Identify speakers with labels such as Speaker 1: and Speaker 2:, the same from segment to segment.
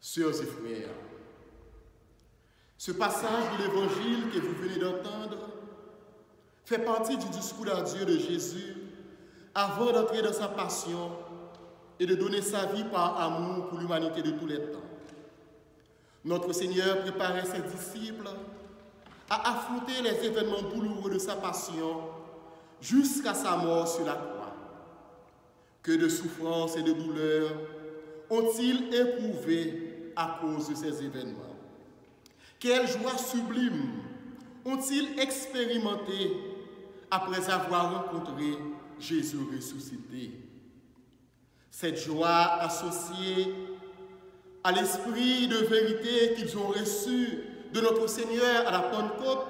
Speaker 1: Sœurs et frères, ce passage de l'Évangile que vous venez d'entendre fait partie du discours d'adieu de Jésus avant d'entrer dans sa passion et de donner sa vie par amour pour l'humanité de tous les temps. Notre Seigneur préparait ses disciples à affronter les événements douloureux de sa passion jusqu'à sa mort sur la croix. Que de souffrances et de douleurs ont-ils éprouvé à cause de ces événements? Quelle joie sublime ont-ils expérimenté après avoir rencontré Jésus ressuscité? Cette joie associée à l'esprit de vérité qu'ils ont reçu de notre Seigneur à la Pentecôte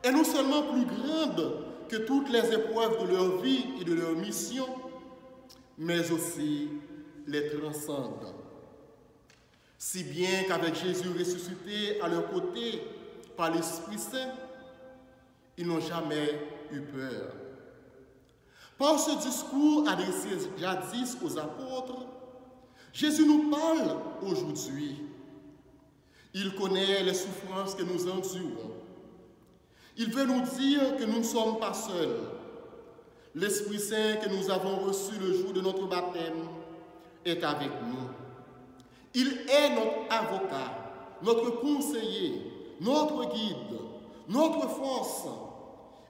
Speaker 1: est non seulement plus grande que toutes les épreuves de leur vie et de leur mission, mais aussi les transcende. Si bien qu'avec Jésus ressuscité à leur côté par l'Esprit Saint, ils n'ont jamais eu peur. Par ce discours adressé jadis aux apôtres, Jésus nous parle aujourd'hui. Il connaît les souffrances que nous endurons. Il veut nous dire que nous ne sommes pas seuls. L'Esprit Saint que nous avons reçu le jour de notre baptême est avec nous. Il est notre avocat, notre conseiller, notre guide, notre force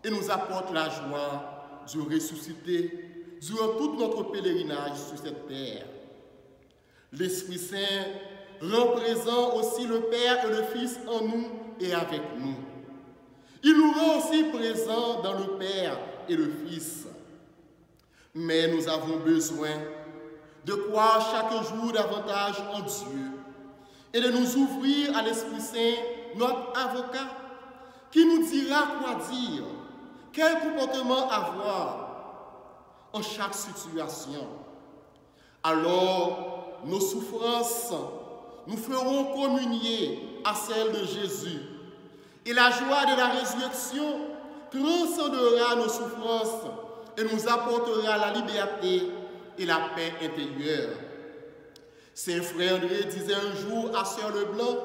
Speaker 1: et nous apporte la joie du ressuscité durant tout notre pèlerinage sur cette terre. L'Esprit Saint rend présent aussi le Père et le Fils en nous et avec nous. Il nous rend aussi présents dans le Père et le Fils. Mais nous avons besoin de croire chaque jour davantage en Dieu et de nous ouvrir à l'Esprit Saint, notre avocat, qui nous dira quoi dire, quel comportement avoir en chaque situation. Alors, nos souffrances nous feront communier à celles de Jésus et la joie de la résurrection transcendera nos souffrances et nous apportera la liberté et la paix intérieure. Saint Frère André disait un jour à Sœur Leblanc,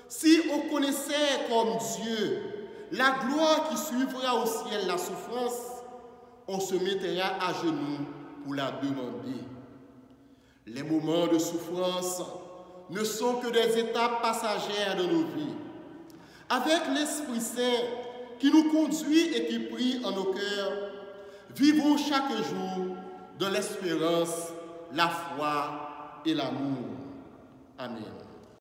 Speaker 1: si on connaissait comme Dieu la gloire qui suivra au ciel la souffrance, on se mettrait à genoux pour la demander. Les moments de souffrance ne sont que des étapes passagères de nos vies. Avec l'Esprit Saint qui nous conduit et qui prie en nos cœurs, vivons chaque jour de l'espérance, la foi et l'amour. Amen.